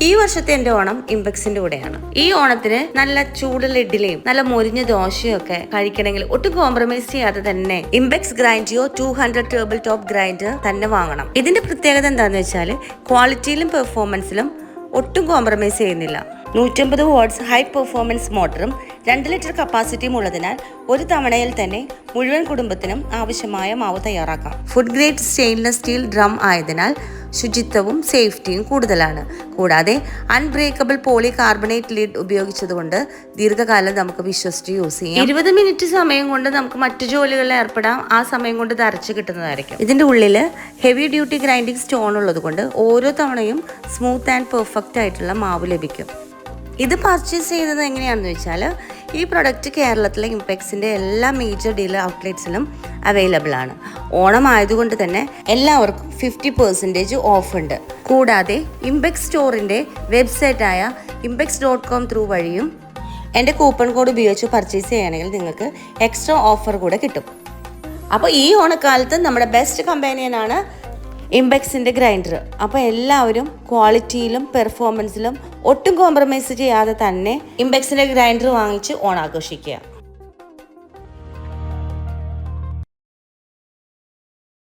ഈ വർഷത്തെ എന്റെ ഓണം ഇംപെക്സിന്റെ കൂടെയാണ്. ഈ ഓണത്തിന് നല്ല ചൂടുള്ള ഇഡ്ഡലിയും നല്ല മൊരിഞ്ഞ ദോശയും ഒക്കെ കഴിക്കണമെങ്കിൽ ഒട്ടും കോംപ്രമൈസ് ചെയ്യാതെ തന്നെ ഇംപെക്സ് ഗ്രൈൻഡിയോ 200 ടേബിൾ ടോപ്പ് ഗ്രൈൻഡർ തന്നെ വാങ്ങണം. ഇതിന്റെ പ്രത്യേകത എന്താണെന്ന് വെച്ചാൽ ക്വാളിറ്റിയിലും പെർഫോമൻസിലും ഒട്ടും കോംപ്രമൈസ് ചെയ്യുന്നില്ല. 150 വാട്ട്സ് ഹൈ പെർഫോമൻസ് മോട്ടറും 2 ലിറ്റർ കപ്പാസിറ്റിയും ഉള്ളതിനാൽ ഒരു തവണയിൽ തന്നെ മുഴുവൻ കുടുംബത്തിനും ആവശ്യമായ മാവ് തയ്യാറാക്കാം. Food grade stainless steel drum ആയതിനാൽ ശുചിത്വവും സേഫ്റ്റിയും കൂടുതലാണ്. കൂടാതെ അൺബ്രേക്കബിൾ പോളി കാർബണേറ്റ് ലിഡ് ഉപയോഗിച്ചതുകൊണ്ട് ദീർഘകാലം നമുക്ക് വിശ്വസിച്ച് യൂസ് ചെയ്യാം. 20 മിനിറ്റ് സമയം കൊണ്ട് നമുക്ക് മറ്റു ജോലികളിൽ ഏർപ്പെടാം. ആ സമയം കൊണ്ട് ഇത് അരച്ച് കിട്ടുന്നതായിരിക്കും. ഇതിന്റെ ഉള്ളിൽ ഹെവി ഡ്യൂട്ടി ഗ്രൈൻഡിങ് സ്റ്റോൺ ഉള്ളത് കൊണ്ട് ഓരോ തവണയും സ്മൂത്ത് ആൻഡ് പെർഫെക്റ്റ് ആയിട്ടുള്ള മാവ് ലഭിക്കും. ഇത് പർച്ചേസ് ചെയ്തത് എങ്ങനെയാണെന്ന് വെച്ചാൽ ഈ പ്രൊഡക്റ്റ് കേരളത്തിലെ ഇംപെക്സിൻ്റെ എല്ലാ മേജർ ഡീലർ ഔട്ട്ലെറ്റ്സിലും അവൈലബിൾ ആണ്. ഓണം ആയതുകൊണ്ട് തന്നെ എല്ലാവർക്കും 50% ഓഫ് ഉണ്ട്. കൂടാതെ ഇംപെക്സ് സ്റ്റോറിൻ്റെ വെബ്സൈറ്റായ impex.com ത്രൂ വഴിയും എൻ്റെ കൂപ്പൺ കോഡ് ഉപയോഗിച്ച് പർച്ചേസ് ചെയ്യുകയാണെങ്കിൽ നിങ്ങൾക്ക് എക്സ്ട്രാ ഓഫർ കൂടെ കിട്ടും. അപ്പോൾ ഈ ഓണക്കാലത്ത് നമ്മുടെ ബെസ്റ്റ് കമ്പാനിയനാണ് ഇംപെക്സിൻ്റെ ഗ്രൈൻഡർ. അപ്പോൾ എല്ലാവരും ക്വാളിറ്റിയിലും പെർഫോമൻസിലും ഒട്ടും കോംപ്രമൈസ് ചെയ്യാതെ തന്നെ ഇംപെക്സിൻ്റെ ഗ്രൈൻഡർ വാങ്ങിച്ച് ഓണാഘോഷിക്കുക.